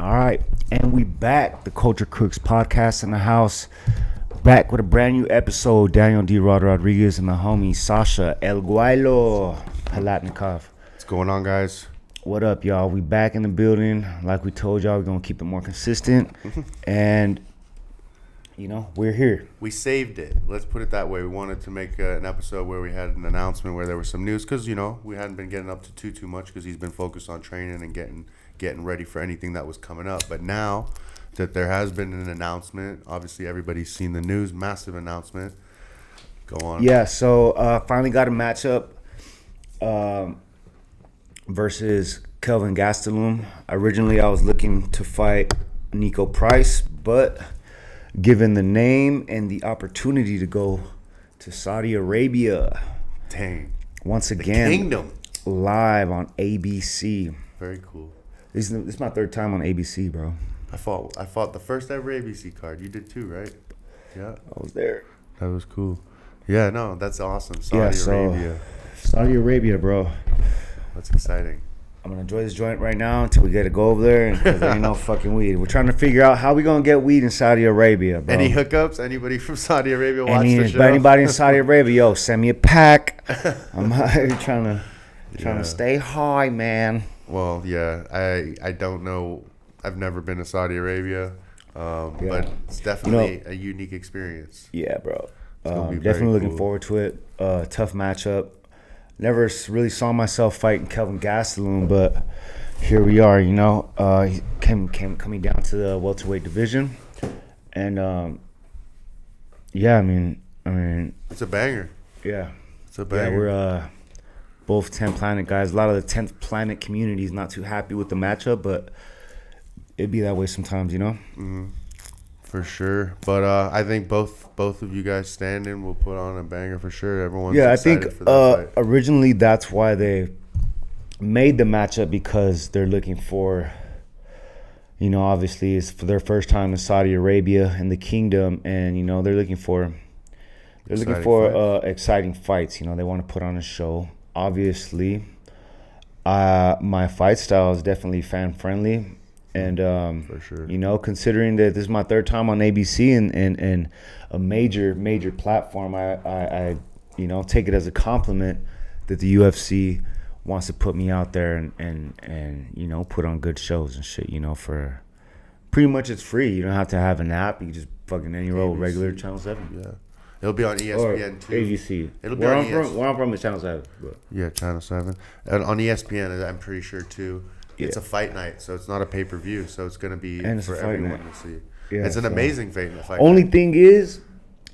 All right, and we back. The Culture Crooks podcast in the house. Back with a brand new episode. Daniel D. Rodriguez and the homie Sasha El Guaylo Palatnikov. What's going on, guys? What up, y'all? We back in the building. Like we told y'all, we're going to keep it more consistent. And, you know, we're here. We saved it. Let's put it that way. We wanted to make an episode where we had an announcement where there was some news because, you know, we hadn't been getting up to too much because he's been focused on training and getting ready for anything that was coming up. But now that there has been an announcement, obviously everybody's seen the news, massive announcement. Go on. Yeah, so finally got a matchup versus Kelvin Gastelum. Originally, I was looking to fight Nico Price, but given the name and the opportunity to go to Saudi Arabia, dang, once again, the kingdom, live on ABC. Very cool. This is my third time on ABC, bro. I fought the first ever ABC card. You did too, right? Yeah, I was there. That was cool. Yeah, no, that's awesome. Saudi Arabia. Saudi Arabia, bro. That's exciting. I'm gonna enjoy this joint right now until we get to go over there, and because there ain't no fucking weed. We're trying to figure out how we gonna get weed in Saudi Arabia, bro. Any hookups? Anybody from Saudi Arabia watch the show? Anybody in Saudi Arabia, yo, send me a pack. I'm trying to stay high, man. Well, yeah, I don't know. I've never been to Saudi Arabia, but it's definitely a unique experience. Yeah, bro. Definitely looking forward to it. Tough matchup. Never really saw myself fighting Kelvin Gastelum, but here we are. You know, he coming down to the welterweight division, and I mean, it's a banger. Yeah, it's a banger. Yeah, we're both 10th Planet guys. A lot of the 10th Planet community is not too happy with the matchup, but it'd be that way sometimes, you know. Mm-hmm. For sure, but I think both of you guys standing will put on a banger for sure. Everyone's excited for that fight. Originally that's why they made the matchup, because they're looking for, you know, obviously it's for their first time in Saudi Arabia and the kingdom, and you know they're looking for exciting fights. You know, they want to put on a show. Obviously, my fight style is definitely fan friendly. And, for sure, you know, considering that this is my third time on ABC and a major platform, I you know, take it as a compliment that the UFC wants to put me out there and you know, put on good shows and shit, you know, for pretty much it's free. You don't have to have an app. You can just fucking any old regular Channel 7. Yeah. It'll be on ESPN too. ABC. It'll be on ESPN. Where I'm from is Channel 7. But. Yeah, Channel 7. And on ESPN, I'm pretty sure too. It's a fight night, so it's not a pay-per-view, so it's going to be for everyone to see. Yeah, it's an amazing fight night. Only thing is,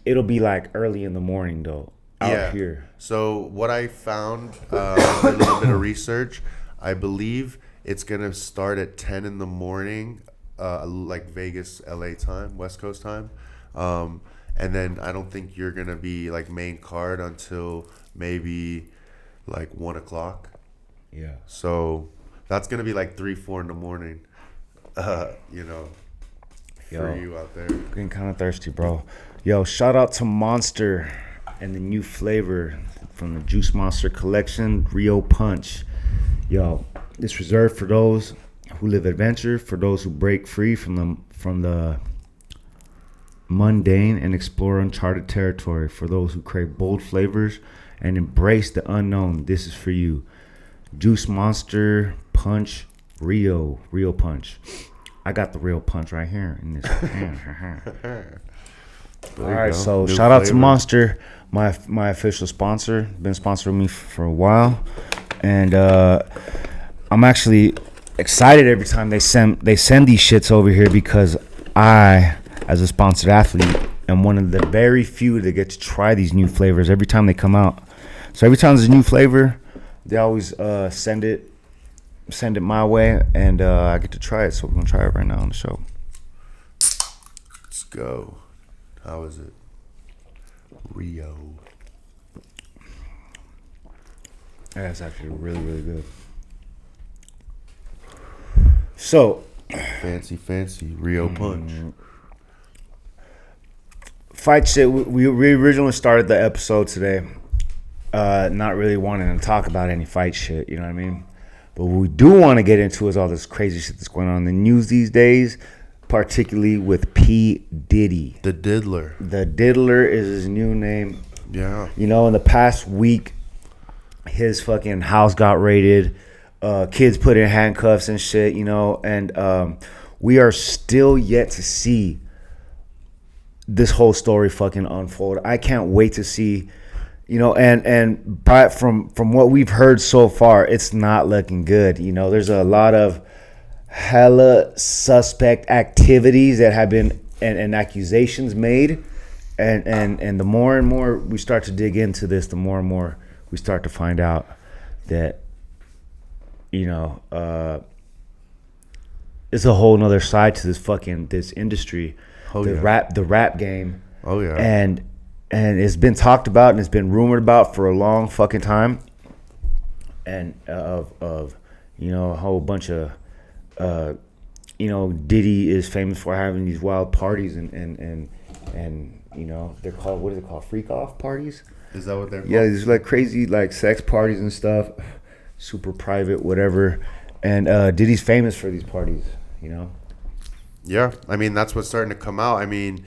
it'll be like early in the morning, though, out here. So what I found, a little bit of research, I believe it's going to start at 10 in the morning, like Vegas, LA time, West Coast time. And then I don't think you're going to be like main card until maybe like 1 o'clock. Yeah. So that's going to be like 3-4 in the morning, you know, for you out there. Getting kind of thirsty, bro. Yo, shout out to Monster and the new flavor from the Juice Monster collection, Rio Punch. Yo, it's reserved for those who live adventure, for those who break free from the mundane and explore uncharted territory, for those who crave bold flavors and embrace the unknown. This is for you. Juice Monster Punch Rio Punch. I got the real punch right here in this hand. All right, so new shout out to Monster, my official sponsor. Been sponsoring me for a while, and I'm actually excited every time they send these shits over here, because I, as a sponsored athlete, am one of the very few that get to try these new flavors every time they come out. So every time there's a new flavor, they always send it my way, and I get to try it. So we're gonna try it right now on the show. Let's go. How is it? Rio. Yeah, it's actually really good. So fancy Rio Punch. Fight shit. We originally started the episode today not really wanting to talk about any fight shit, you know what I mean? But what we do want to get into is all this crazy shit that's going on in the news these days, particularly with P.Diddy. The Diddler. The Diddler is his new name. Yeah. You know, in the past week, his fucking house got raided. Kids put in handcuffs and shit, you know. And we are still yet to see this whole story fucking unfold. I can't wait to see, you know, and but from what we've heard so far, it's not looking good. You know, there's a lot of hella suspect activities that have been and accusations made, and the more and more we start to dig into this, the more and more we start to find out that, you know, it's a whole nother side to this industry. The rap game. Oh yeah. And it's been talked about and it's been rumored about for a long fucking time. And of you know, a whole bunch of you know, Diddy is famous for having these wild parties and you know, they're called, what is it called, freak off parties? Is that what they're called? Yeah, these like crazy like sex parties and stuff, super private, whatever. And Diddy's famous for these parties, you know. Yeah, I mean, that's what's starting to come out. I mean,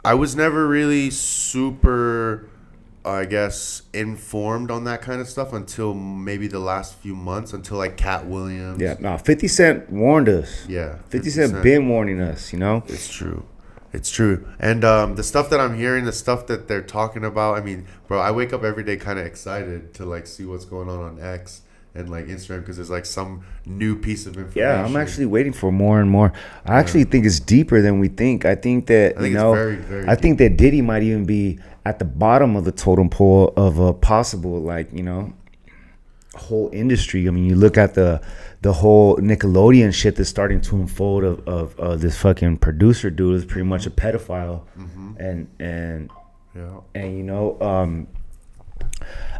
I was never really super, I guess, informed on that kind of stuff until maybe the last few months, until like Cat Williams. Yeah, no, 50 Cent warned us. Yeah. 50 Cent been warning us, you know? It's true. It's true. And the stuff that I'm hearing, the stuff that they're talking about, I mean, bro, I wake up every day kind of excited to like see what's going on X and like Instagram, because there's like some new piece of information. Yeah, I'm actually waiting for more and more. I actually think it's deeper than we think. I think that, you know, it's very, very I think that Diddy might even be at the bottom of the totem pole of a possible, like, you know, whole industry. I mean, you look at the whole Nickelodeon shit that's starting to unfold of this fucking producer dude is pretty much a pedophile. And you know,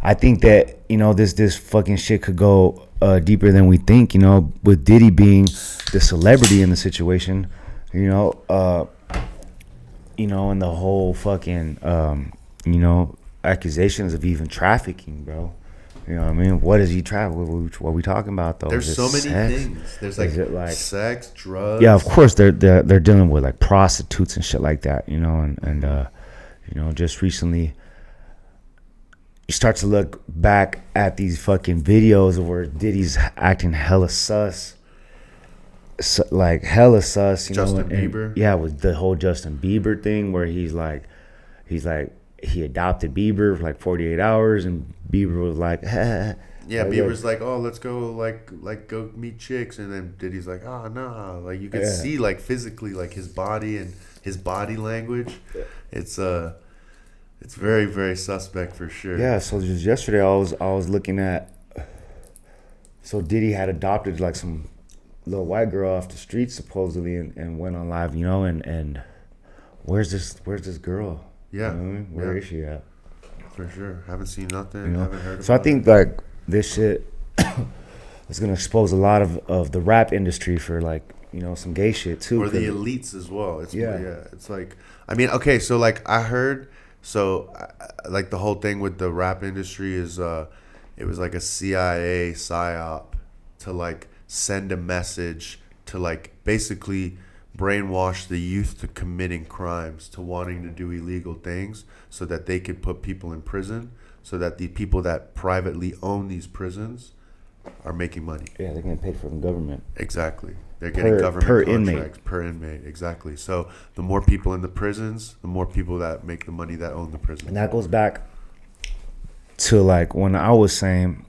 I think that, you know, this fucking shit could go deeper than we think, you know, with Diddy being the celebrity in the situation, you know, and the whole fucking, you know, accusations of even trafficking, bro. You know what I mean? What is he trafficking? What are we talking about, though? There's so many things. There's like sex, drugs. Yeah, of course they're dealing with like prostitutes and shit like that, you know, and you know, just recently you start to look back at these fucking videos of where Diddy's acting hella sus, like hella sus, you Justin know, Bieber. Yeah, with the whole Justin Bieber thing where he's like he adopted Bieber for like 48 hours and Bieber was like, yeah, Bieber's like, oh, let's go like go meet chicks, and then Diddy's like, oh nah, like you can see like physically like his body and his body language. It's very, very suspect for sure. Yeah, so just yesterday I was looking at, so Diddy had adopted like some little white girl off the street supposedly and went on live, you know, and where's this girl? Yeah. You know what I mean? Where is she at? For sure. Haven't seen nothing. You know? Haven't heard So I about think like this shit is gonna expose a lot of the rap industry for like, you know, some gay shit too. Or the elites as well. It's yeah. It's like, I mean, okay, so like I heard, so like the whole thing with the rap industry is it was like a CIA psyop to like send a message to like basically brainwash the youth to committing crimes, to wanting to do illegal things so that they could put people in prison, so that the people that privately own these prisons are making money. Yeah, they're getting paid from the government. Exactly. They're getting government contracts per inmate. Exactly. So the more people in the prisons, the more people that make the money that own the prison. And that goes back to like when I was saying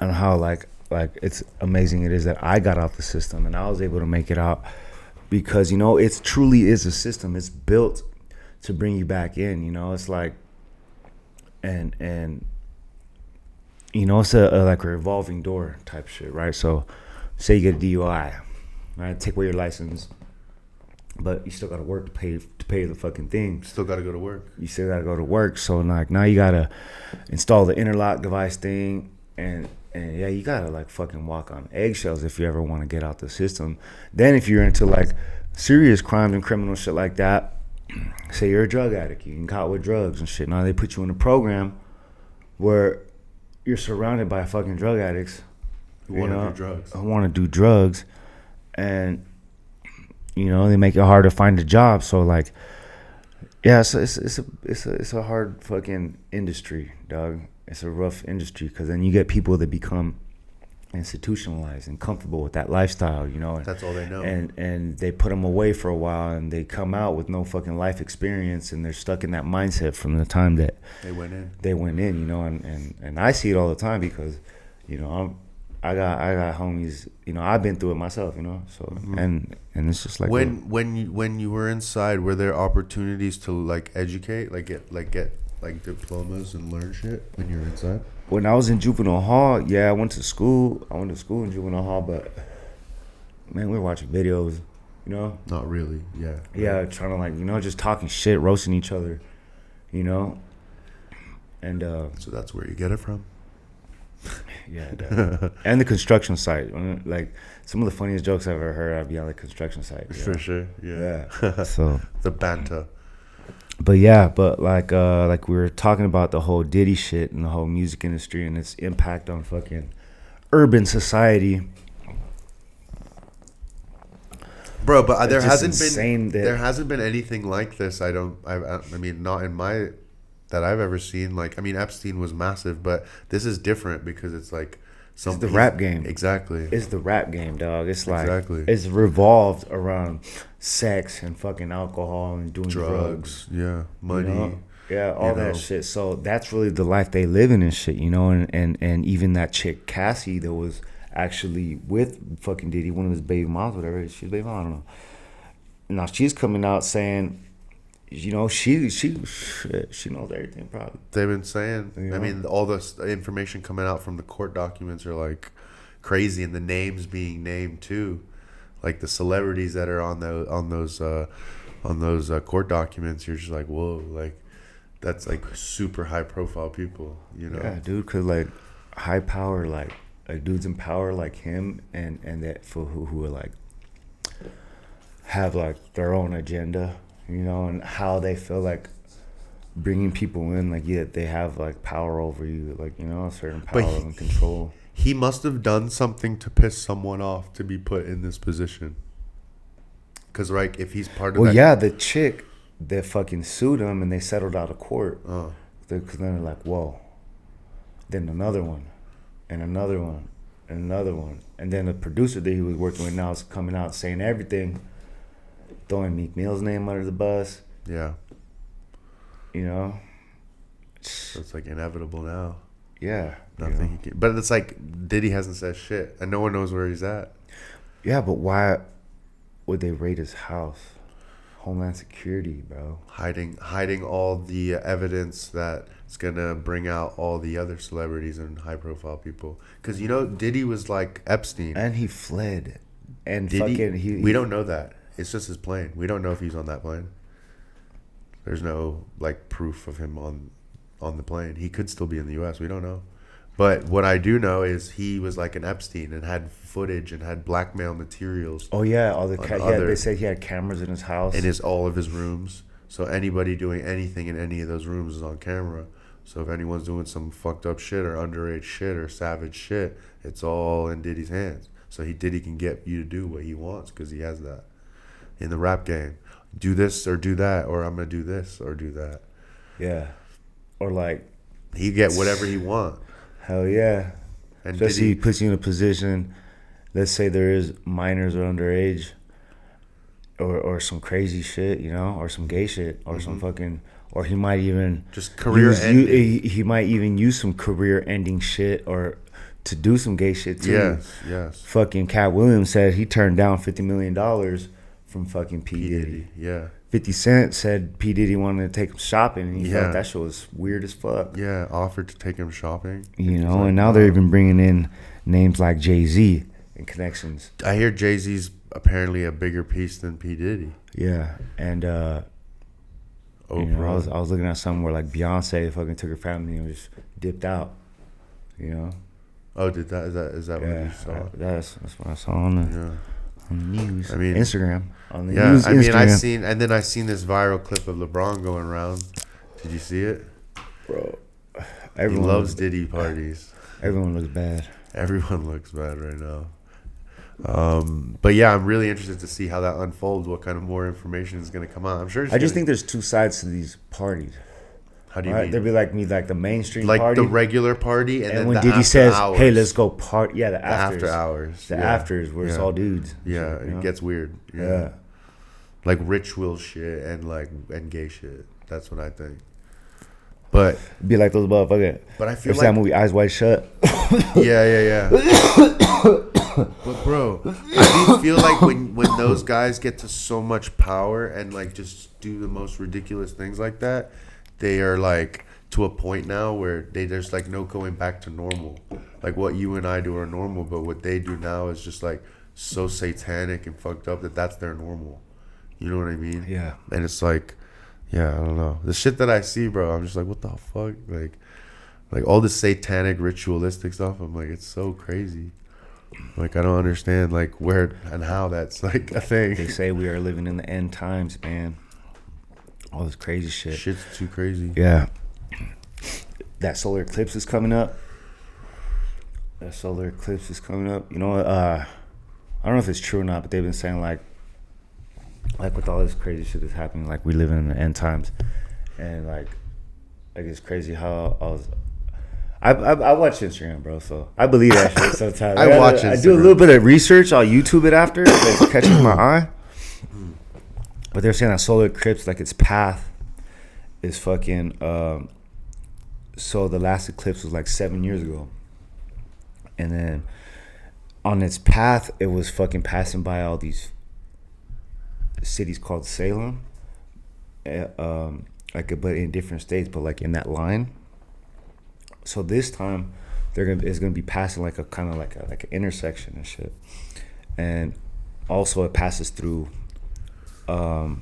and how like it's amazing it is that I got out the system and I was able to make it out, because, you know, it truly is a system. It's built to bring you back in, you know. It's like and you know, it's a like a revolving door type shit, right? So say you get a DUI, right? Take away your license, but you still got to work to pay the fucking thing. Still got to go to work. You still got to go to work. So like now you got to install the interlock device thing, and yeah, you got to like fucking walk on eggshells if you ever want to get out the system. Then if you're into like serious crimes and criminal shit like that, say you're a drug addict, you get caught with drugs and shit. Now they put you in a program where you're surrounded by fucking drug addicts. Who want to do drugs. Who want to do drugs, and they make it hard to find a job. So like, yeah, it's a hard fucking industry, dog. It's a rough industry because then you get people that become institutionalized and comfortable with that lifestyle, That's all they know. And they put them away for a while, and they come out with no fucking life experience, and they're stuck in that mindset from the time that they went in. And I see it all the time because, I got homies, I've been through it myself, so and it's just like when you were inside, were there opportunities to like educate, get diplomas and learn shit when you were inside? When I was in juvenile hall, yeah, I went to school in juvenile hall, but man, we were watching videos, Not really, yeah. Yeah, trying to just talking shit, roasting each other, and so that's where you get it from. Yeah, definitely. And the construction site. Like some of the funniest jokes I've ever heard, I'd be on the construction site. For sure, yeah. So the banter. But like we were talking about the whole Diddy shit and the whole music industry and its impact on fucking urban society. Bro, but there hasn't been anything like this. I mean, not in my that I've ever seen. Like, I mean, Epstein was massive, but this is different because it's like it's the rap game. Exactly. It's the rap game, dog. It's like it's revolved around sex and fucking alcohol and doing drugs. Yeah, money. Yeah, all that shit. So that's really the life they live in and shit, and even that chick Cassie that was actually with fucking Diddy, one of his baby moms, whatever. She's baby mom, I don't know. Now she's coming out saying, she knows everything probably. They've been saying, I mean, all the information coming out from the court documents are like crazy, and the names being named too, like the celebrities that are on those court documents. You're just like, whoa, like that's like super high profile people, Yeah, dude, cause like high power, like dudes in power like him, and that for who are like have like their own agenda. And how they feel like bringing people in, like, yeah, they have like power over you, like, a certain power and control. He must have done something to piss someone off to be put in this position. Because, like, if he's part of the chick that fucking sued him and they settled out of court. Because then they're like, whoa. Then another one, and another one, and another one. And then the producer that he was working with now is coming out saying everything. Throwing Meek Mill's name under the bus. Yeah. So it's like inevitable now. Yeah. Nothing he can, but it's like Diddy hasn't said shit and no one knows where he's at. Yeah, but why would they raid his house? Homeland Security, bro. Hiding all the evidence that's gonna bring out all the other celebrities and high profile people. Because Diddy was like Epstein. And he fled. And Diddy, we don't know that. It's just his plane. We don't know if he's on that plane. There's no like proof of him on the plane. He could still be in the U.S. We don't know. But what I do know is he was like an Epstein and had footage and had blackmail materials. Oh yeah, they said he had cameras in his house. In all of his rooms. So anybody doing anything in any of those rooms is on camera. So if anyone's doing some fucked up shit or underage shit or savage shit, it's all in Diddy's hands. So Diddy can get you to do what he wants because he has that. In the rap game, do this or do that, or I'm gonna do this or do that. Yeah, or like he get whatever he want. Hell yeah, and especially he puts you in a position. Let's say there is minors or underage, or some crazy shit, or some gay shit, or some fucking, or he might even just career ending. He might even use some career ending shit or to do some gay shit too. Yes. Fucking Cat Williams said he turned down $50 million. From fucking P.Diddy. Yeah. 50 Cent said P.Diddy wanted to take him shopping, and he thought that shit was weird as fuck. Yeah, offered to take him shopping. And now they're even bringing in names like Jay-Z and connections. I hear Jay-Z's apparently a bigger piece than P.Diddy. Yeah, and I was looking at something where like Beyonce fucking took her family and just dipped out. Oh, did that? Is that what you saw? That's what I saw on the news. I mean, Instagram. On the news, I mean, Instagram. I seen this viral clip of LeBron going around. Did you see it? Bro, everyone loves Diddy parties. Everyone looks bad. Everyone looks bad right now. But yeah, I'm really interested to see how that unfolds. What kind of more information is going to come out? I'm sure. I just think there's two sides to these parties. How do you Right? mean? There'd be like the mainstream Like party, the regular party, and then when the Diddy after says, hours. "Hey, let's go party." Yeah, the The afters. after hours. The yeah. afters where it's Yeah. all dudes. Yeah, You know? it gets weird. Yeah. Like ritual shit and gay shit. That's what I think. But Be like those motherfuckers. I feel There's that like movie Eyes Wide Shut. yeah. But bro, I do feel like when those guys get to so much power and like just do the most ridiculous things like that, they are like to a point now where there's like no going back to normal. Like what you and I do are normal, but what they do now is just like so satanic and fucked up that that's their normal. You know what I mean? Yeah. And it's like, yeah, I don't know. The shit that I see, bro, I'm just like, what the fuck? Like all this satanic ritualistic stuff, I'm like, it's so crazy. Like, I don't understand, like, where and how that's, like, a thing. They say we are living in the end times, man. All this crazy shit. Shit's too crazy. Yeah. That solar eclipse is coming up. You know, I don't know if it's true or not, but they've been saying, like with all this crazy shit that's happening, like, we live in the end times. And, like it's crazy how I watch Instagram, bro, so I believe that shit sometimes. I do a little bit of research. I'll YouTube it after. It's catching my eye. But they're saying that solar eclipse, like its path is fucking... so the last eclipse was like 7 years ago. And then on its path, it was fucking passing by all these cities called Salem. But in different states, but like in that line. So this time, it's gonna be passing like a kind of like an intersection and shit, and also it passes through a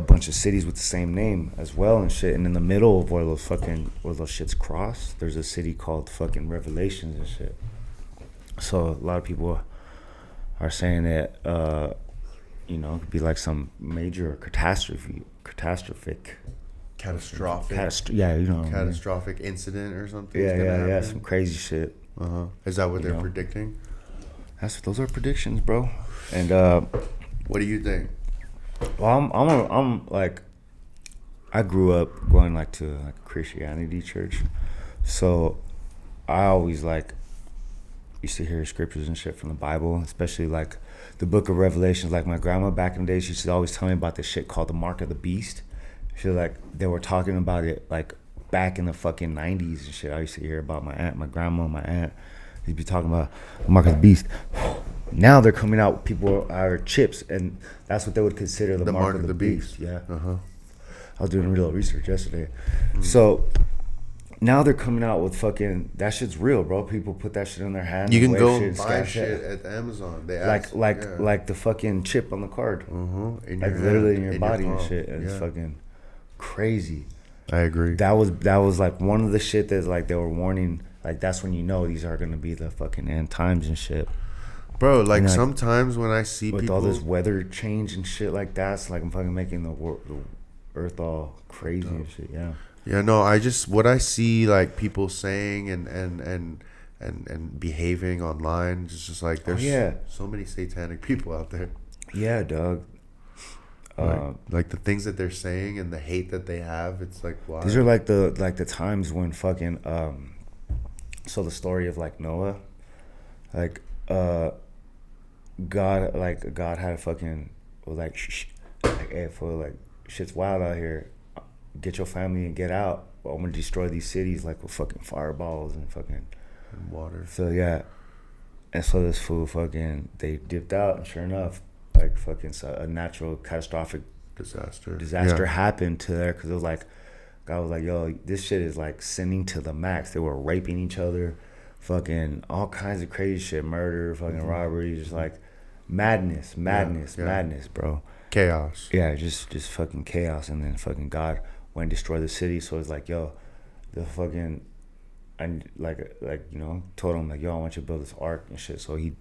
bunch of cities with the same name as well and shit. And in the middle of where those shits cross, there's a city called fucking Revelations and shit. So a lot of people are saying that it could be like some major catastrophic. Catastrophic incident or something. Yeah, some crazy shit. Is that what they're predicting? Those are predictions, bro. And what do you think? Well, I'm like, I grew up going like to like Christianity church, so I always like used to hear scriptures and shit from the Bible, especially like the Book of Revelations. Like my grandma back in the day, she used to always tell me about this shit called the Mark of the Beast. She like they were talking about it like back in the fucking 90s and shit. I used to hear about my grandma, my aunt. They'd be talking about the Mark of the Beast. Now they're coming out with people are chips, and that's what they would consider the mark of the beast. Yeah. I was doing real research yesterday. So now they're coming out with fucking that shit's real, bro. People put that shit in their hand. You can go and buy shit at Amazon. They like the fucking chip on the card. In like your literally hand, in your body and shit. And it's fucking crazy. I agree. That was like one of the shit that's like they were warning. Like that's when you know these are gonna be the fucking end times and shit. Bro, like sometimes when I see with people all this weather change and shit like that, it's like I'm fucking making the earth all crazy and shit. Yeah. Yeah, no, what I see like people saying and behaving online, it's just like there's so many satanic people out there. Yeah, dog. Like the things that they're saying and the hate that they have, it's like wow. These are like the times when fucking so the story of like Noah, like God had a fucking was like shh, like hey, for like shit's wild out here. Get your family and get out. Well, I'm gonna destroy these cities like with fucking fireballs and fucking and water. So yeah, and so this fool fucking they dipped out, and sure enough, like fucking a natural catastrophic disaster happened to there because it was like God was like, yo, this shit is like sinning to the max. They were raping each other, fucking all kinds of crazy shit, murder, fucking robbery, just like madness, bro. Chaos. Yeah, just fucking chaos, and then fucking God went and destroyed the city. So it's like, yo, the fucking, and told him like, yo, I want you to build this ark and shit. So he,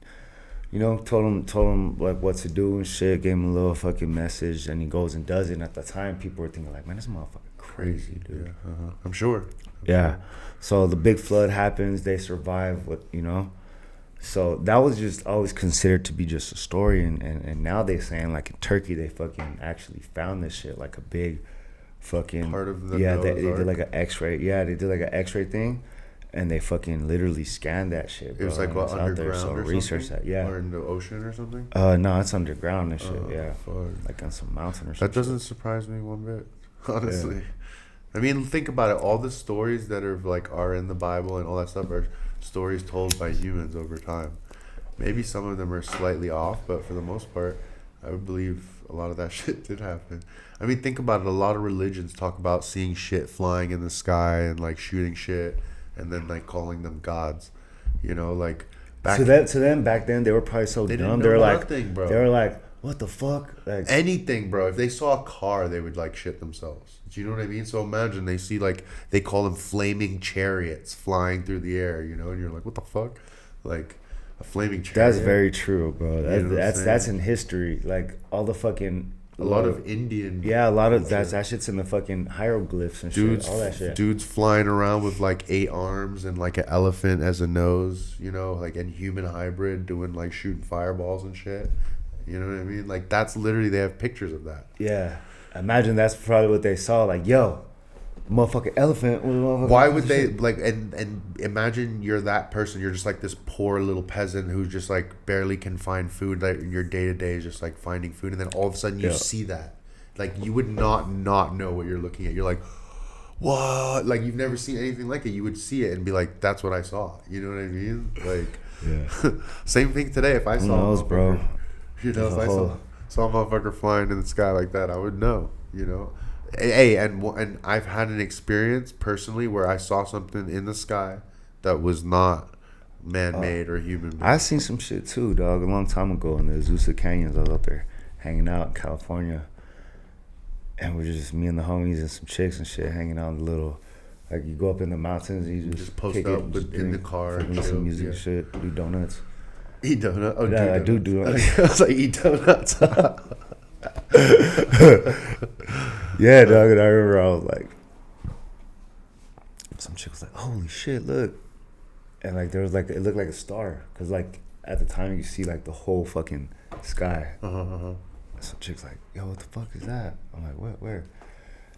told him like what to do and shit. Gave him a little fucking message, and he goes and does it. And at the time, people were thinking like, man, this motherfucker crazy, dude. Yeah, I'm sure. Yeah. So the big flood happens. They survive. So that was just always considered to be just a story. And now they saying like in Turkey they fucking actually found this shit, like a big fucking Part of the they Noah's did Ark. like an X-ray. Yeah, they did like an X-ray thing, and they fucking literally scanned that shit. Bro. It was like and what, it's out there, underground so or research something? that. Yeah. Or in the ocean or something? No, it's underground and shit. Yeah. Fuck. Like on some mountain or something. That doesn't surprise me one bit, honestly. I mean, think about it. All the stories that are in the Bible and all that stuff are stories told by humans over time. Maybe some of them are slightly off, but for the most part, I would believe a lot of that shit did happen. I mean, think about it. A lot of religions talk about seeing shit flying in the sky and like shooting shit, and then like calling them gods. You know, like To them back then, they were probably so They didn't dumb. know They were nothing, like, bro. they were like, what the fuck? Like, anything, bro. If they saw a car, they would like shit themselves. Do you know what I mean? So imagine they see like they call them flaming chariots flying through the air, you know, and you're like, what the fuck? Like a flaming chariot. that's very true, bro. know what I'm That's saying? in history. Like all the fucking a lot of Indian. a lot of that shit's in the fucking hieroglyphs and Dudes, shit. All that shit. dudes flying around with like 8 arms and like an elephant as a nose, you know, like and human hybrid doing like shooting fireballs and shit. You know what I mean? Like that's literally they have pictures of that. Yeah. Imagine that's probably what they saw. Like, yo, motherfucking elephant. Why would they like and imagine you're that person, you're just like this poor little peasant who just like barely can find food, like your day to day is just like finding food, and then all of a sudden you see that. Like you would not know what you're looking at. You're like, what? Like you've never seen anything like it. You would see it and be like, that's what I saw. You know what I mean? Like same thing today. If I saw knows, bro? You know, There's if a I whole- saw a motherfucker flying in the sky like that, I would know, you know. Hey, and I've had an experience personally where I saw something in the sky that was not man-made or human made. I seen some shit too, dog, a long time ago in the Azusa Canyons. I was up there hanging out in California, and we're just me and the homies and some chicks and shit hanging out in the little, like you go up in the mountains and you just post kick up it, just in the drink, car fucking and some chill, music yeah. and shit, do donuts. Eat donut. Oh, Yeah, I do donuts. donuts. I was like, eat donuts. Yeah, dog. And I remember I was like, some chick was like, "Holy shit, look!" And like there was like it looked like a star, cause like at the time you see like the whole fucking sky. Some chick's like, "Yo, what the fuck is that?" I'm like, "What? Where?"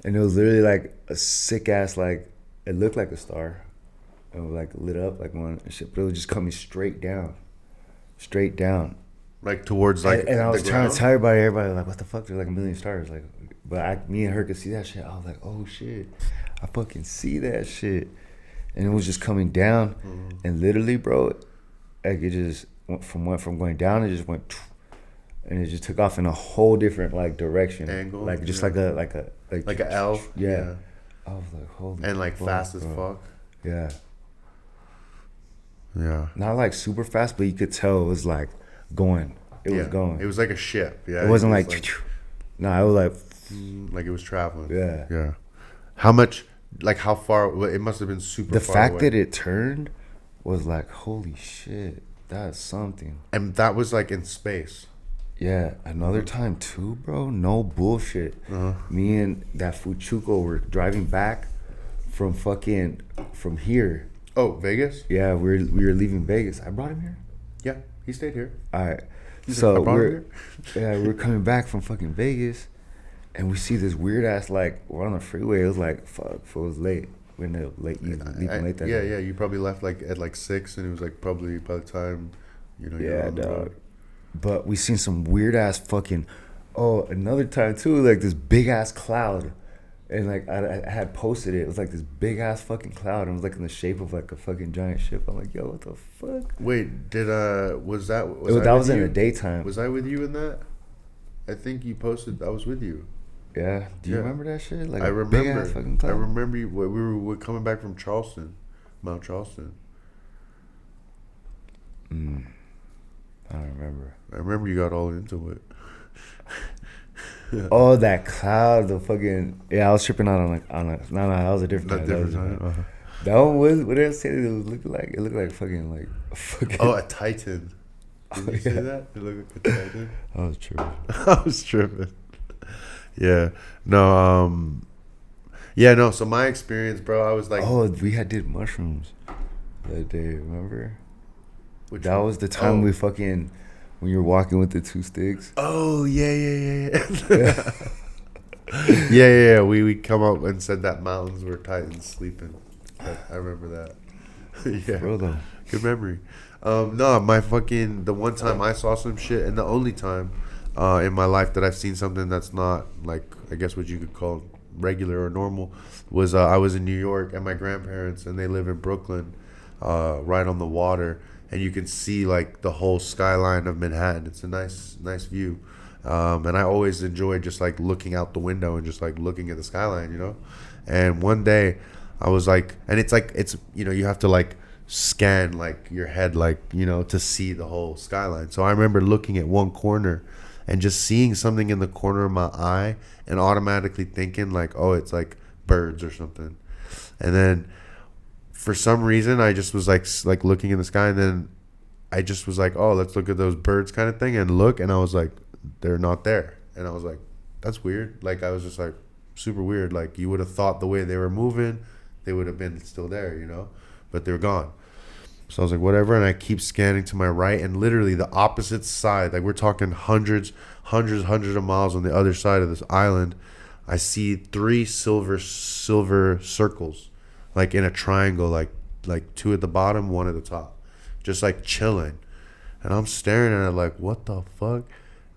And it was literally like a sick ass like it looked like a star, it was like lit up like one and shit, but it was just coming straight down. Like towards like And I the was trying ground? to tell everybody was like, what the fuck? There's like a million stars. Like, but me and her could see that shit. I was like, oh shit, I fucking see that shit. And it was just coming down, and literally, bro, like it just went from going down. It just went, and it just took off in a whole different like direction, Angle, like just yeah. like Like a L. Yeah. I was like, holy. And like fuck, fast as bro. fuck. Yeah. Yeah. Not like super fast, but you could tell it was like going. It was going. It was like a ship. Yeah. It wasn't like, nah, it was like it was traveling. Yeah. Yeah. How much? Like how far? Well, it must have been super. the far fact away. that it turned was like, holy shit, that's something. And that was like in space. Yeah, another time too, bro. No bullshit. Me and that Fuchuko were driving back from here. Oh, Vegas? Yeah, we were leaving Vegas. I brought him here. Yeah, he stayed here. All right. I So brought him we're coming back from fucking Vegas, and we see this weird ass like we're on the freeway. It was like fuck, it was late. We're in the leaving late that day. Yeah. You probably left like at like 6, and it was like probably by the time you Yeah, were on the dog. road. But we seen some weird ass fucking. Oh, another time too, like this big ass cloud, and like I had posted it. It was like this big ass fucking cloud, and it was like in the shape of like a fucking giant ship. I'm like, yo, what the fuck? Wait, did was that? That was with in you? the daytime. Was I with you in that? I think you posted. I was with you. Yeah. Do you Yeah. remember that shit? Like I a big remember. ass fucking I cloud. remember you, we were coming back from Charleston, Mount Charleston. I don't remember. I remember you got all into it. Oh, that cloud, the fucking I was tripping out on a no, that was a different Not time. different That was- time. That one was what did I say? It looked like fucking like fucking. Oh, a Titan. Did you say yeah. that? It looked like a Titan. I was tripping. I was tripping. Yeah. No. Yeah, no. So my experience, bro, I was like, Oh, we did mushrooms that day. Remember? which That one? was the time Oh. we fucking when you're walking with the 2 sticks. Oh yeah. Yeah. We come up and said that mountains were tight and sleeping. I remember that. Yeah, Bro, though. good memory. No, the one time I saw some shit, and the only time in my life that I've seen something that's not like, I guess what you could call regular or normal, was I was in New York at my grandparents, and they live in Brooklyn, right on the water, and you can see like the whole skyline of Manhattan. It's a nice view. And I always enjoy just like looking out the window and just like looking at the skyline, you know. And one day I was like, and it's you have to like scan like your head, like, to see the whole skyline. So I remember looking at one corner and just seeing something in the corner of my eye and automatically thinking like, oh, it's like birds or something. And then for some reason I just was like looking in the sky, and then I just was like, oh, let's look at those birds kind of thing, and look, and I was like, they're not there. And I was like, that's weird. Like, I was just like, super weird. Like, you would have thought the way they were moving, they would have been still there, but they're gone. So I was like, whatever. And I keep scanning to my right, and literally the opposite side, like we're talking hundreds of miles on the other side of this island, I see 3 silver circles, like in a triangle, like 2 at the bottom, 1 at the top, just like chilling. And I'm staring at it like, what the fuck?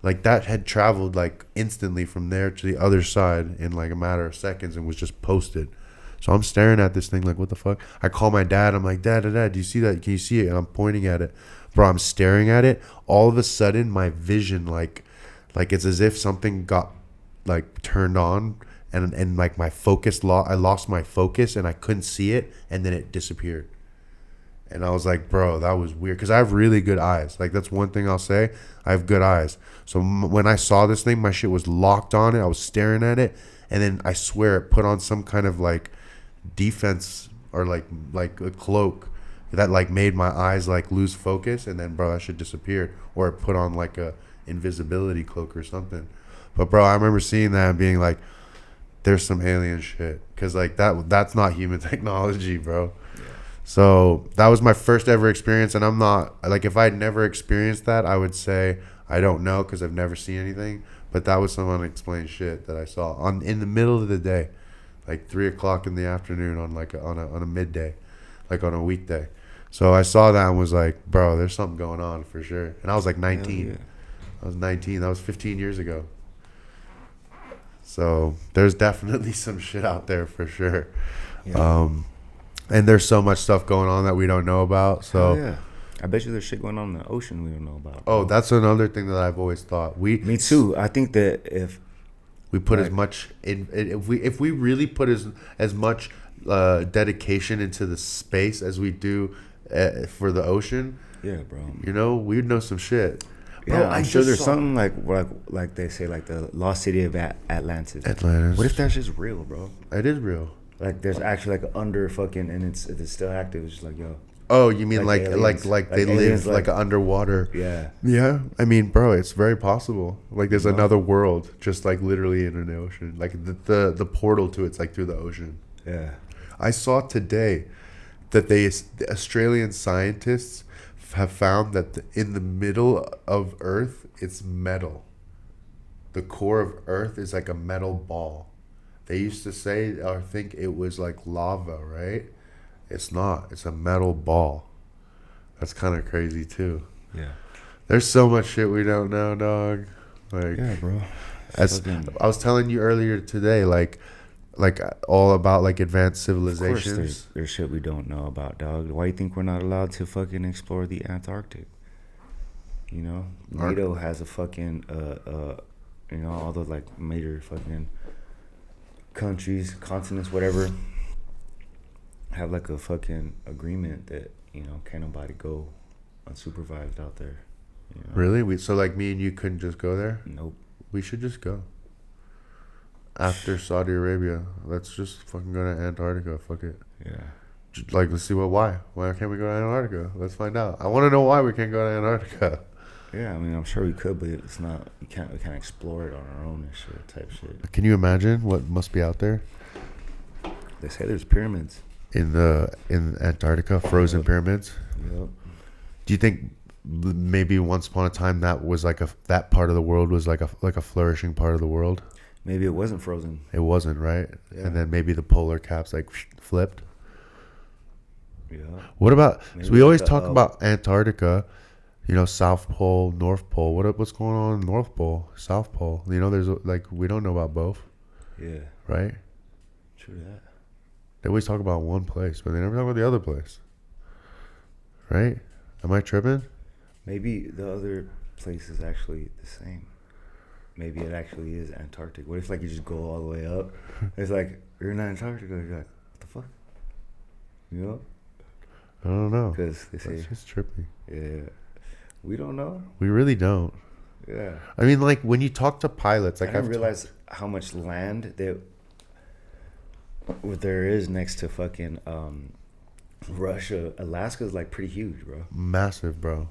Like, that had traveled like instantly from there to the other side in like a matter of seconds and was just posted. So I'm staring at this thing like, what the fuck? I call my dad. I'm like, Dad, do you see that? Can you see it? And I'm pointing at it. Bro, I'm staring at it. All of a sudden, my vision, like it's as if something got like turned on, and like my focus, I lost my focus and I couldn't see it, and then it disappeared. And I was like, bro, that was weird, because I have really good eyes. Like, that's one thing I'll say. I have good eyes. So when I saw this thing, my shit was locked on it. I was staring at it, and then I swear it put on some kind of like defense or like a cloak that like made my eyes like lose focus, and then, bro, that shit disappeared. Or it put on like a invisibility cloak or something. But bro, I remember seeing that and being like, there's some alien shit, because like that's not human technology, bro. So that was my first ever experience, and I'm not like, if I'd never experienced that, I would say I don't know, because I've never seen anything. But that was some unexplained shit that I saw in the middle of the day, like 3:00 in the afternoon on like on a midday, like on a weekday. So I saw that and was like, bro, there's something going on for sure. And I was like 19. Yeah. I was 19. That was 15 years ago. So there's definitely some shit out there for sure. Yeah. And there's so much stuff going on that we don't know about. So yeah, I bet you there's shit going on in the ocean we don't know about. Oh, that's another thing that I've always thought. Me too. I think that if we put as much in, if we really put as much dedication into the space as we do for the ocean, yeah, bro, we'd know some shit. Yeah, bro, I'm sure there's something like they say, like the lost city of Atlantis. What if that's just real, bro? It is real. Like, there's actually like under fucking, and it's still active. It's just like, yo. Oh, you mean like they live like underwater? Yeah. Yeah. I mean, bro, it's very possible. Like, there's another world, just like literally in an ocean. Like the portal to it's like through the ocean. Yeah. I saw today that the Australian scientists have found that in the middle of Earth, it's metal. The core of Earth is like a metal ball. They used to say or think it was like lava, right? It's not. It's a metal ball. That's kind of crazy too. Yeah. There's so much shit we don't know, dog. Like, yeah, bro. I was telling you earlier today, like all about like advanced civilizations. Of course there's shit we don't know about, dog. Why do you think we're not allowed to fucking explore the Antarctic? NATO has a fucking all the like major fucking countries, continents, whatever, have like a fucking agreement that can't nobody go unsupervised out there. Really? So like me and you couldn't just go there? Nope. We should just go. After Saudi Arabia, let's just fucking go to Antarctica. Fuck it. Yeah. Like, let's see why can't we go to Antarctica? Let's find out. I want to know why we can't go to Antarctica. Yeah, I mean, I'm sure we could, but it's not. We can't explore it on our own and shit, type shit. Can you imagine what must be out there? They say there's pyramids in Antarctica, frozen pyramids. Yep. Do you think maybe once upon a time that part of the world was like a flourishing part of the world? Maybe it wasn't frozen. It wasn't, right? Yeah. And then maybe the polar caps like flipped. Yeah. What about? Maybe So we always the talk about Antarctica, South Pole, North Pole. What's going on in North Pole, South Pole? There's we don't know about both. Yeah. Right. True that. They always talk about one place, but they never talk about the other place. Right? Am I tripping? Maybe the other place is actually the same. Maybe it actually is Antarctic. What if you just go all the way up? It's like you're in Antarctica. You're like, what the fuck? I don't know. Because they say it's just trippy. Yeah, we don't know. We really don't. Yeah. I mean, when you talk to pilots, I didn't realize how much land there is next to fucking Russia. Alaska's pretty huge, bro. Massive, bro.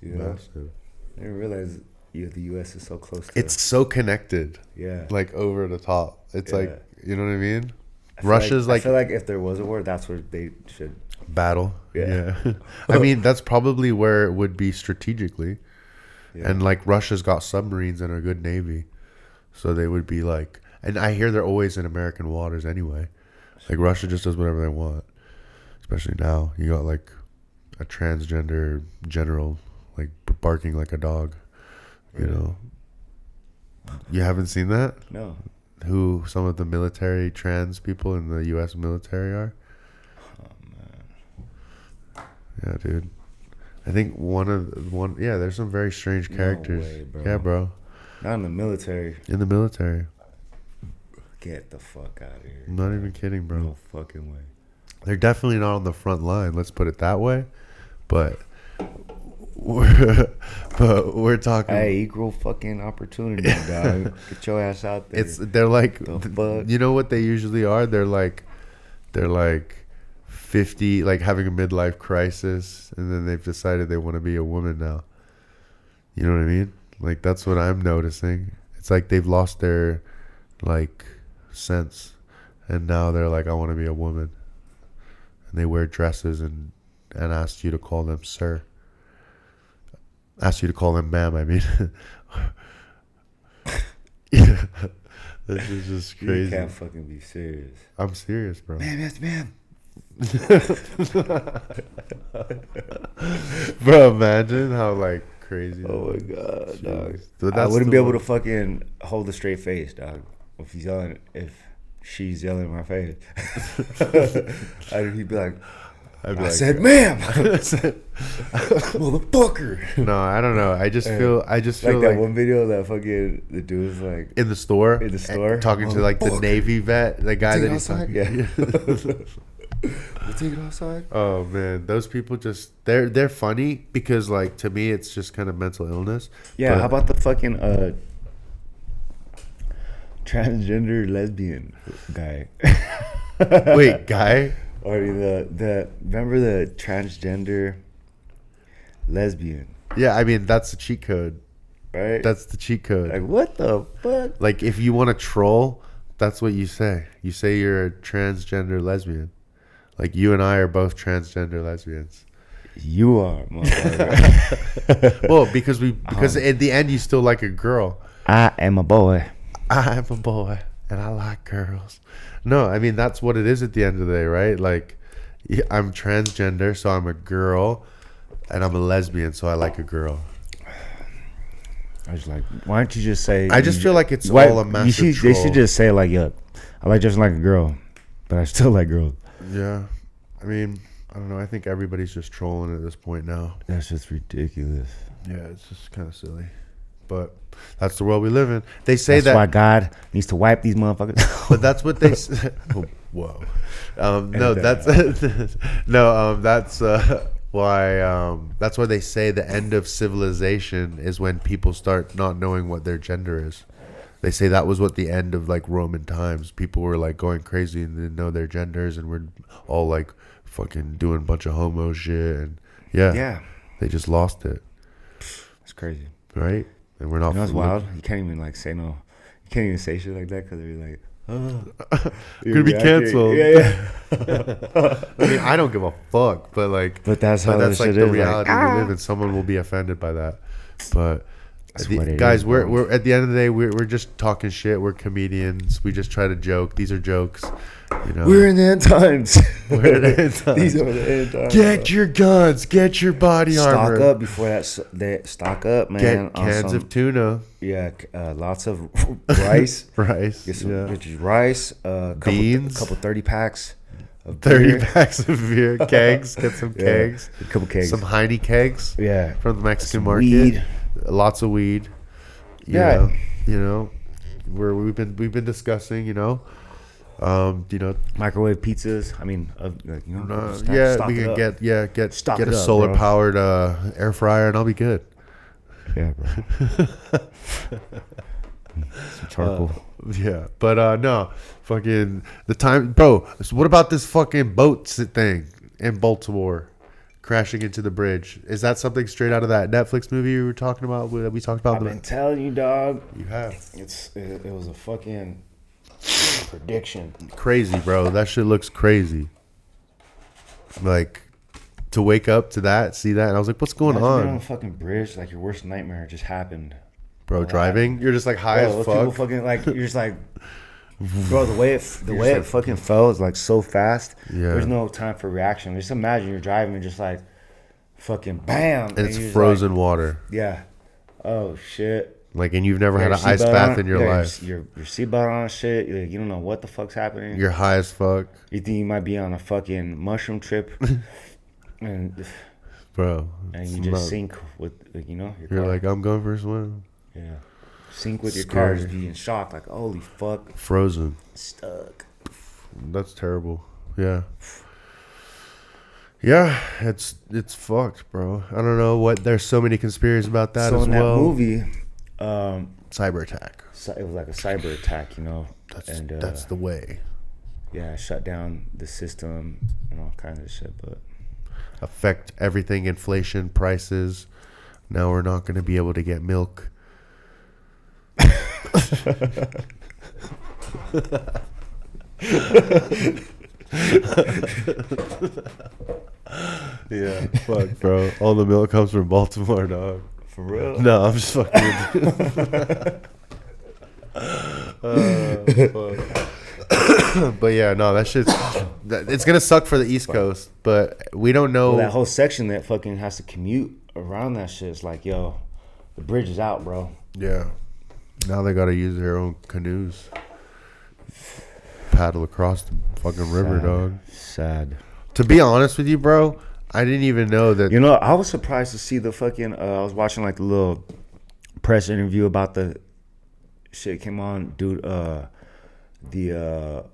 Massive. I didn't realize the U.S. is so close to it's so connected. Yeah. Over the top. It's you know what I mean? Russia's I feel like if there was a war, that's where they should battle. Yeah. I mean, that's probably where it would be strategically. Yeah. And Russia's got submarines and a good navy. So they would be and I hear they're always in American waters anyway. Russia just does whatever they want. Especially now. You got a transgender general barking like a dog. Really? You haven't seen that? No. Who some of the military trans people in the U.S. military are? Oh man. Yeah, dude. I think there's some very strange characters. No way, bro. Yeah, bro. Not in the military. In the military. Get the fuck out of here. I'm not even kidding, bro. No fucking way. They're definitely not on the front line. Let's put it that way. But we're talking. Hey, equal fucking opportunity, dog. Get your ass out there. They're you know what they usually are? They're 50, having a midlife crisis, and then they've decided they want to be a woman now. You know what I mean? That's what I'm noticing. It's they've lost their sense, and now they're I want to be a woman, and they wear dresses and ask you to call them sir. Ask you to call them ma'am, I mean. Yeah. This is just crazy. You can't fucking be serious. I'm serious, bro. Ma'am, yes, ma'am. Bro, imagine how crazy. Oh my god, dog. So I wouldn't be able to fucking hold a straight face, dog. If she's yelling in my face, he'd be like, I said, ma'am. Motherfucker. No, I don't know. I just feel that one video that fucking the dude was in the store, talking to the Navy vet, the guy that he's talking. Yeah. We'll take it outside. Oh man, those people just they're funny because to me it's just kind of mental illness. Yeah, how about the fucking transgender lesbian guy? Wait, guy? Or remember the transgender lesbian? Yeah, I mean that's the cheat code. Right? That's the cheat code. What the fuck? If you want to troll, that's what you say. You say you're a transgender lesbian. You and I are both transgender lesbians. You are, motherfucker. Well, because at the end you still like a girl. I am a boy. I am a boy, and I like girls. No, I mean that's what it is at the end of the day, right? I'm transgender, so I'm a girl, and I'm a lesbian, so I like a girl. I was why don't you just say? I just feel it's all a massive troll. They should just say I like dressing like a girl, but I still like girls. Yeah, I mean, I don't know. I think everybody's just trolling at this point now. That's just ridiculous. Yeah, it's just kind of silly, but that's the world we live in. They say that's why God needs to wipe these motherfuckers. But that's what they say. Whoa. That's why they say the end of civilization is when people start not knowing what their gender is. They say that was what the end of Roman times. People were going crazy and didn't know their genders, and we're all fucking doing a bunch of homo shit, and yeah, they just lost it. It's crazy, right? And we're not. That's wild. You can't even say no. You can't even say shit like that because they're Gonna be canceled. Yeah. I mean, I don't give a fuck, but like, But that's how that's that like shit the is, like, reality we live in. Someone will be offended by that, but what it guys, is, bro. we're at the end of the day, we're just talking shit. We're comedians. We just try to joke. These are jokes. You know, We're in the end times. We're in the end times. These are the end times. Get your guns. Get your body armor. Stock up before that. Stock up, man. Get cans of tuna. Yeah, lots of rice. Rice. Get some Yeah. get your rice. Beans. Couple 30 packs. Of 30 beer. packs of beer. Kegs. Get some Yeah, kegs. a couple kegs. Some Heine kegs. Yeah. From the Mexican Some market. weed. Lots of weed. Yeah. You know, we've been discussing. You know, Microwave pizzas. I mean, we can get Stock a it up, solar bro. powered air fryer and I'll be good. Yeah, bro. Some charcoal. Yeah, but no, fucking the time, bro. So what about this fucking boat thing in Baltimore crashing into the bridge? Is that something straight out of that Netflix movie you were talking about? We talked about. I've been telling you, dog. You have. It was a fucking prediction. Crazy, bro. That shit looks crazy. Like to wake up to that, see that, and I was like, "What's going Imagine being on, on a fucking bridge, like your worst nightmare just happened. bro?" Driving, you're just like high Bro, as those fuck. people fucking like you're just like, bro. The way it fucking fell is like so fast. Yeah. There's no time for reaction. Just imagine you're driving and just like, fucking bam, And it's you're just frozen like, water. yeah. Oh shit. Like, and you've never had Your an ice seatbelt bath on, in your yeah, life. Your seatbelt on shit. You don't know what the fuck's happening. You're high as fuck, You think you might be on a fucking mushroom trip, and bro. you It's just not- sync with your You're car. like, I'm going for a swim. Yeah. Sync with your car, Scary. just being shocked, like, holy fuck, Frozen. stuck. That's terrible. Yeah. Yeah, it's fucked, bro. I don't know what. There's so many conspiracies about that So as in well. that movie, Cyber attack. it was like a cyber attack, That's the way. yeah, shut down the system and all kinds of shit. But Affect everything, inflation, prices. Now we're not going to be able to get milk. Yeah, fuck, bro. All the milk comes from Baltimore, dog. for real, No, I'm just fucking with you. Fuck. But yeah, no, that shit's it's gonna suck for the East Coast, but we don't know. that whole section that fucking has to commute around that shit is like, yo, the bridge is out, bro. Yeah, now they gotta use their own canoes, paddle across the fucking river, Sad. dog. Sad. To be honest with you, bro, I didn't even know that. You know, I was surprised to see the fucking. I was watching like the little press interview about the shit came on, dude. The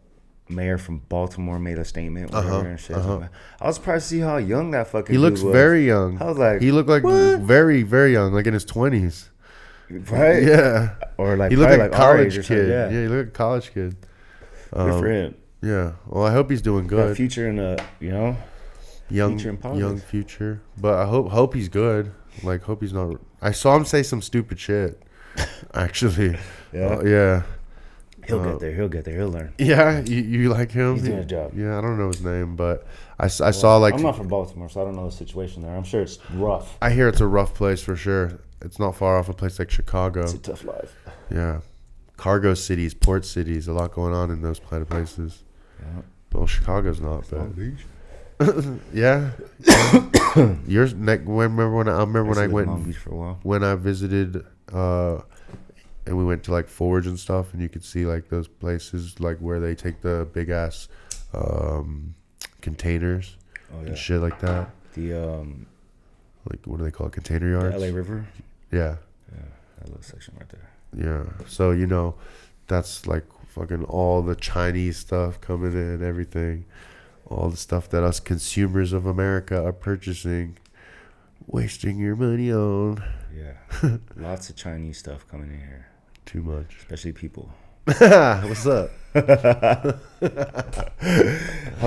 mayor from Baltimore made a statement, whatever, and shit. I was surprised to see how young that fucking. He looks dude was. very young. I was like, he looked like what? very, very young, like in his 20s. Right? Yeah, Or like he looked probably like a our age college or something, kid. Yeah. Yeah, he looked like a college kid. Good for him. Yeah. Well, I hope he's doing Got good. future in the, Young, future in politics. young future. But I hope he's good. Like, hope he's not. I saw him say some stupid shit. Actually. Yeah? Yeah. He'll get there. He'll get there. He'll learn. Yeah. You like him? He's doing his job. Yeah. I don't know his name, but I saw like. I'm not from Baltimore, so I don't know the situation there. I'm sure it's rough. I hear it's a rough place for sure. It's not far off a place like Chicago. It's a tough life. Yeah. Cargo cities, port cities, a lot going on in those kind of places. Yeah. Well, Chicago's not, but yeah. Yours. Remember when I Lived in went Long Beach for a while. when I visited, and we went to like Forge and stuff, and you could see like those places like where they take the big ass containers Oh yeah. and shit like that. The Like, what do they call it? Container yards. LA River. Yeah. Yeah, that little section right there. Yeah. So that's like fucking all the Chinese stuff coming in, everything, all the stuff that us consumers of America are purchasing, wasting your money on. Yeah. Lots of Chinese stuff coming in here, Too much. especially people. What's up? How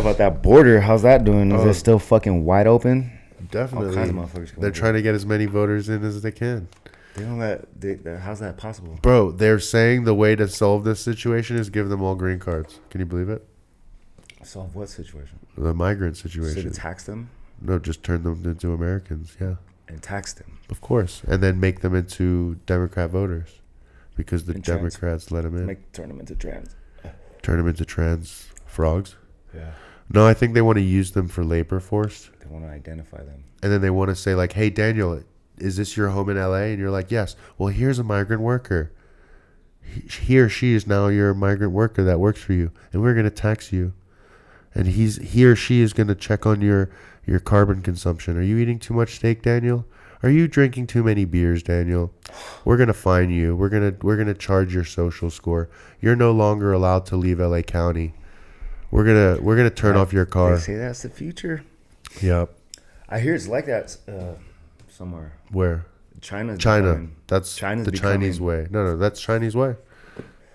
about that border? How's that doing? Is it still fucking wide open? Definitely. All kinds of motherfuckers coming They're in. trying to get as many voters in as they can. They don't how's that possible? Bro, they're saying the way to solve this situation is give them all green cards. Can you believe it? Solve what situation? The migrant So situation. to tax them No, just turn them into Americans. Yeah, and tax them. of course, and then make them into Democrat voters, because the And trans. Democrats let them in. Turn them into trans. Turn them into trans frogs. Yeah. No, I think they want to use them for labor force, They want to identify them. and then they want to say like, "Hey, Daniel, is this your home in LA?" And you're like, "Yes." Well, here's a migrant worker. He or she is now your migrant worker that works for you, and we're gonna tax you. And he or she is gonna check on your carbon consumption. Are you eating too much steak, Daniel? Are you drinking too many beers, Daniel? We're gonna fine you. We're gonna charge your social score. You're no longer allowed to leave LA County. We're gonna turn off your car. They say that's the future. Yep. I hear it's like that somewhere. Where? China. That's China's the Chinese way. No, that's Chinese way.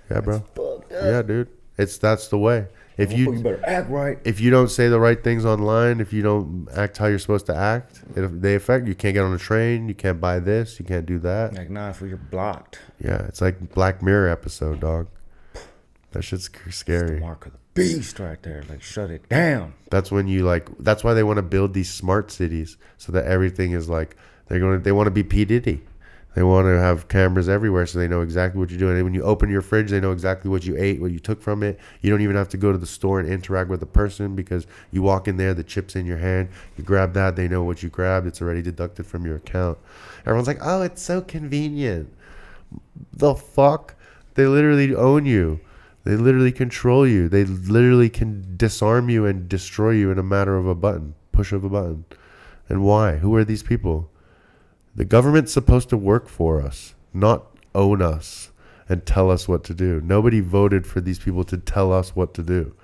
Yeah, bro. Yeah, dude. That's the way. If you better act right. If you don't say the right things online, if you don't act how you're supposed to act, they affect you. Can't get on a train. You can't buy this. You can't do that. Like, nah, if you're blocked. Yeah, it's like Black Mirror episode, dog. That shit's scary. It's the mark of the beast right there. Like, shut it down. That's when that's why they want to build these smart cities, so that everything is like, they want to be P.Diddy. They want to have cameras everywhere, so they know exactly what you're doing. And when you open your fridge, they know exactly what you ate, what you took from it. You don't even have to go to the store and interact with the person, because you walk in there, the chip's in your hand, you grab that, they know what you grabbed, it's already deducted from your account. Everyone's like, oh, it's so convenient. The fuck? They literally own you. They literally control you. They literally can disarm you and destroy you in a matter of a button, push of a button. And why? Who are these people? The government's supposed to work for us, not own us and tell us what to do. Nobody voted for these people to tell us what to do.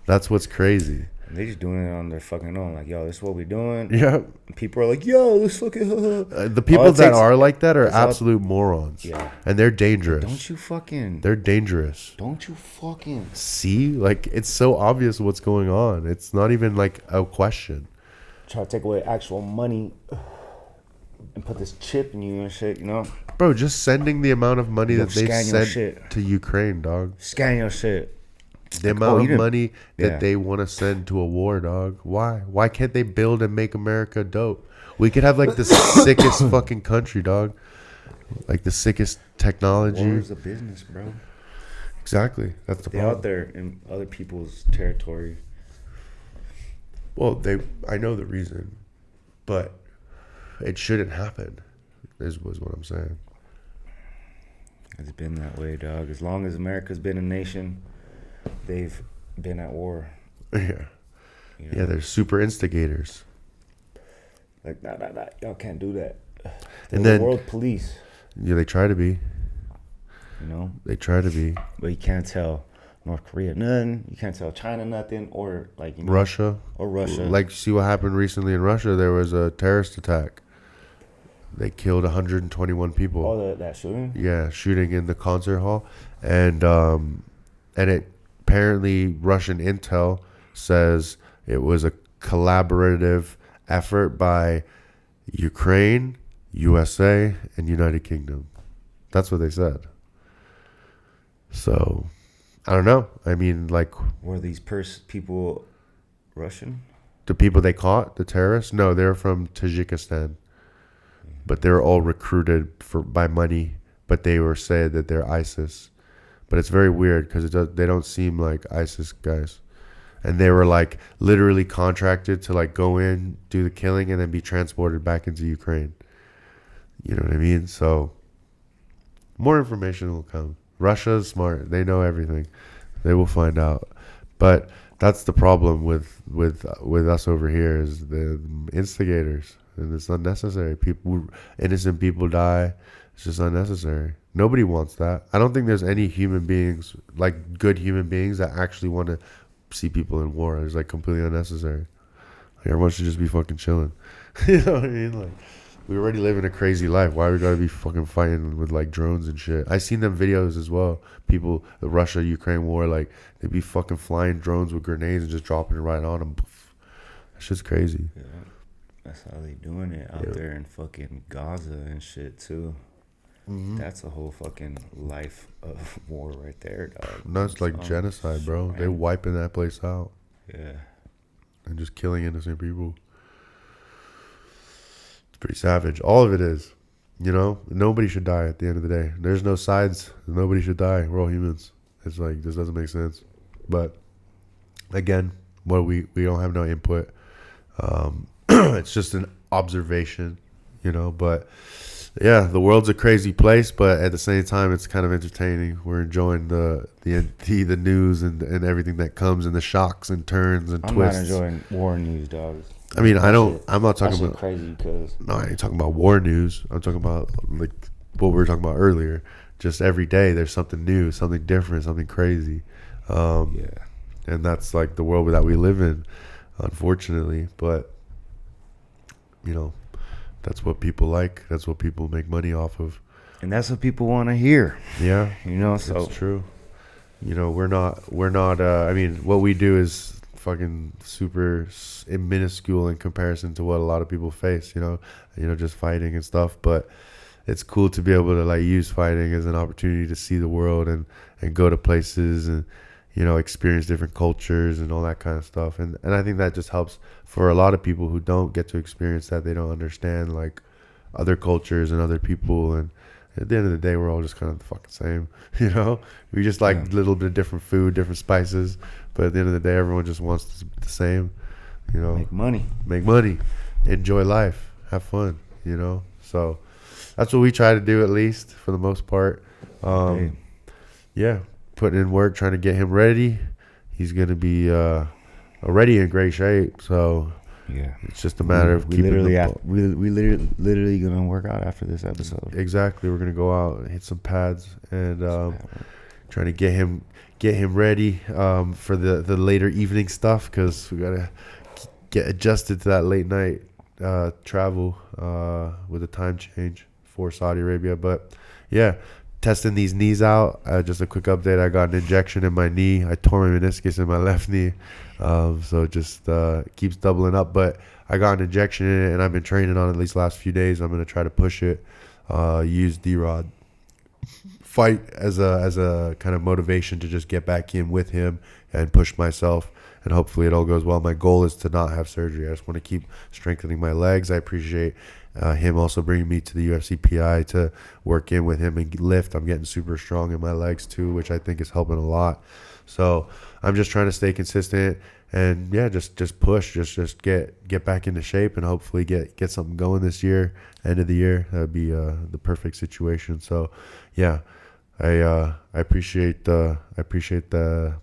That's what's crazy. They just doing it on their fucking own. Like, yo, this is what we're doing. Yeah. People are like, yo, this fucking. The people that are like that are absolute morons. Yeah. And they're dangerous. Don't you fucking. They're dangerous. Don't you fucking. See? Like, it's so obvious what's going on. It's not even like a question. Try to take away actual money and put this chip in you and shit, you know? Bro, just sending the amount of money that they've sent shit. to Ukraine, dog. Scan your shit. The amount of money that they want to send to a war, dog. Why? Why can't they build and make America dope? We could have like the sickest fucking country, dog. Like the sickest technology. War is a business, bro. Exactly. That's the They're problem. out there in other people's territory. Well, I know the reason, but it shouldn't happen. Was what I'm saying. It's been that way, dog. As long as America's been a nation, they've been at war. Yeah. You know? Yeah, they're super instigators. Like, nah, y'all can't do that. They're And then the world police. Yeah, they try to be. You know? They try to be. But you can't tell North Korea nothing. You can't tell China nothing. Or, like, you know, Russia. Or Russia. Like, see what happened recently in Russia? There was a terrorist attack. They killed 121 people. Oh, that shooting? Yeah, shooting in the concert hall. And it apparently Russian intel says it was a collaborative effort by Ukraine, USA, and United Kingdom. That's what they said. So, I don't know. I mean, like... Were these people Russian? The people they caught, the terrorists? No, they're from Tajikistan. But they're all recruited by money. But they were said that they're ISIS. But it's very weird because they don't seem like ISIS guys. And they were like literally contracted to like go in, do the killing, and then be transported back into Ukraine. You know what I mean? So more information will come. Russia's smart. They know everything. They will find out. But that's the problem with us over here is the instigators. And it's unnecessary. Innocent people die. It's just unnecessary. Nobody wants that. I don't think there's any human beings, like good human beings, that actually want to see people in war. It's like completely unnecessary. Like, everyone should just be fucking chilling. You know what I mean? Like, we already live in a crazy life. Why we gotta be fucking fighting with like drones and shit? I seen them videos as well. People, the Russia-Ukraine war, like they be fucking flying drones with grenades and just dropping it right on them. That shit's crazy. Yeah. That's how they doing it out there in fucking Gaza and shit too. That's a whole fucking life of war right there, dog. No, it's like genocide, bro. They're wiping that place out. Yeah. And just killing innocent people. It's pretty savage. All of it is. You know? Nobody should die at the end of the day. There's no sides. Nobody should die. We're all humans. It's like, this doesn't make sense. But, again, we don't have no input. It's just an observation, you know? But, yeah, the world's a crazy place, but at the same time, it's kind of entertaining. We're enjoying the news and everything that comes and the shocks and turns and twists. I'm not enjoying war news, dog. I mean, I'm not talking about crazy because no, I ain't talking about war news. I'm talking about like what we were talking about earlier. Just every day, there's something new, something different, something crazy. And that's like the world that we live in, unfortunately. But you know. That's what people like. That's what people make money off of. And that's what people want to hear. Yeah. You know, so. It's true. You know, we're not, I mean, what we do is fucking super minuscule in comparison to what a lot of people face, you know, just fighting and stuff. But it's cool to be able to like use fighting as an opportunity to see the world and go to places and, you know, experience different cultures and all that kind of stuff. And I think that just helps for a lot of people who don't get to experience that. They don't understand like other cultures and other people. And at the end of the day, we're all just kind of the fucking same, you know? We just like a little bit of different food, different spices. But at the end of the day, everyone just wants the same, you know? Make money, enjoy life, have fun, you know? So that's what we try to do, at least for the most part. Yeah. Putting in work, trying to get him ready. He's going to be already in great shape. So yeah, it's just a matter of keeping we literally going to work out after this episode. Exactly. We're going to go out and hit some pads and trying to get him ready for the later evening stuff, because we got to get adjusted to that late night travel with the time change for Saudi Arabia. But yeah, testing these knees out. Just a quick update. I got an injection in my knee. I tore my meniscus in my left knee. So it just keeps doubling up. But I got an injection in it, and I've been training on it at least the last few days. I'm going to try to push it, use D-Rod, fight as a kind of motivation to just get back in with him and push myself. And hopefully it all goes well. My goal is to not have surgery. I just want to keep strengthening my legs. I appreciate him also bringing me to the UFC PI to work in with him and lift. I'm getting super strong in my legs too, which I think is helping a lot. So I'm just trying to stay consistent and just push, just get back into shape and hopefully get something going this year, end of the year. That would be the perfect situation. So yeah, I appreciate the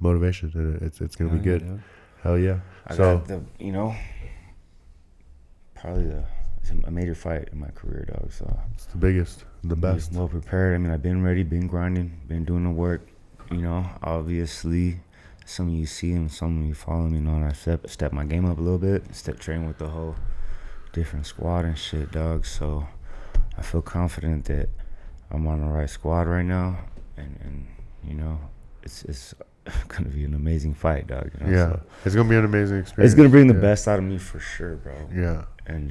motivation, and it's gonna be good. Yeah. Hell yeah! I got probably a major fight in my career, dog. So it's the biggest, the best. Well prepared. I mean, I've been ready, been grinding, been doing the work. You know, obviously, some of you see and some of you follow me. You know, and I step my game up a little bit. Train with the whole different squad and shit, dog. So I feel confident that I'm on the right squad right now, and you know, it's gonna be an amazing fight, dog. You know? Yeah, so it's gonna be an amazing experience. It's gonna bring the best out of me for sure, bro. Yeah, and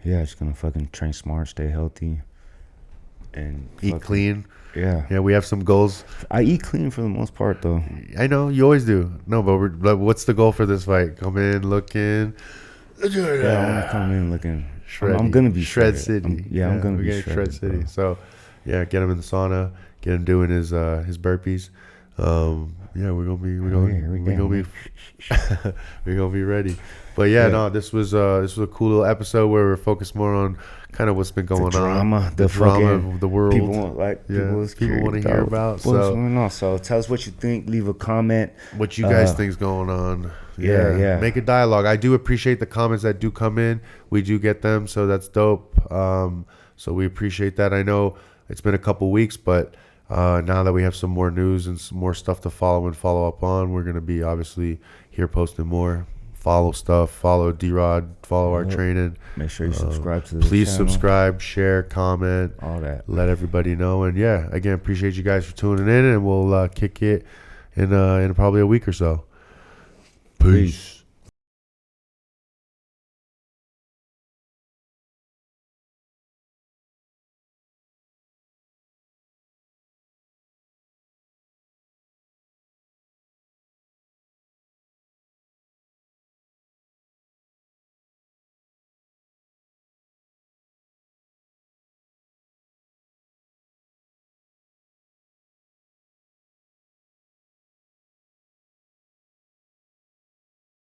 just gonna fucking train smart, stay healthy, and eat clean. Yeah, we have some goals. I eat clean for the most part, though. I know you always do. No, but what's the goal for this fight? Come in looking. Yeah, I want to come in looking. Shreddy. I'm gonna be Shred City. I'm gonna be Shred City. Bro. So, yeah, get him in the sauna. Get him doing his burpees. We're gonna be ready. But no, this was a cool little episode where we're focused more on kind of what's been going on, the drama of the world. People want to hear about. So tell us what you think. Leave a comment. What you guys think's going on? Yeah. Make a dialogue. I do appreciate the comments that do come in. We do get them, so that's dope. So we appreciate that. I know it's been a couple weeks, but now that we have some more news and some more stuff to follow up on, we're gonna be obviously here posting more. Follow stuff. Follow D-Rod. Follow our training. Make sure you subscribe to the Please channel. Subscribe, share, comment, all that. Let everybody know. And again, appreciate you guys for tuning in, and we'll kick it in probably a week or so. Peace.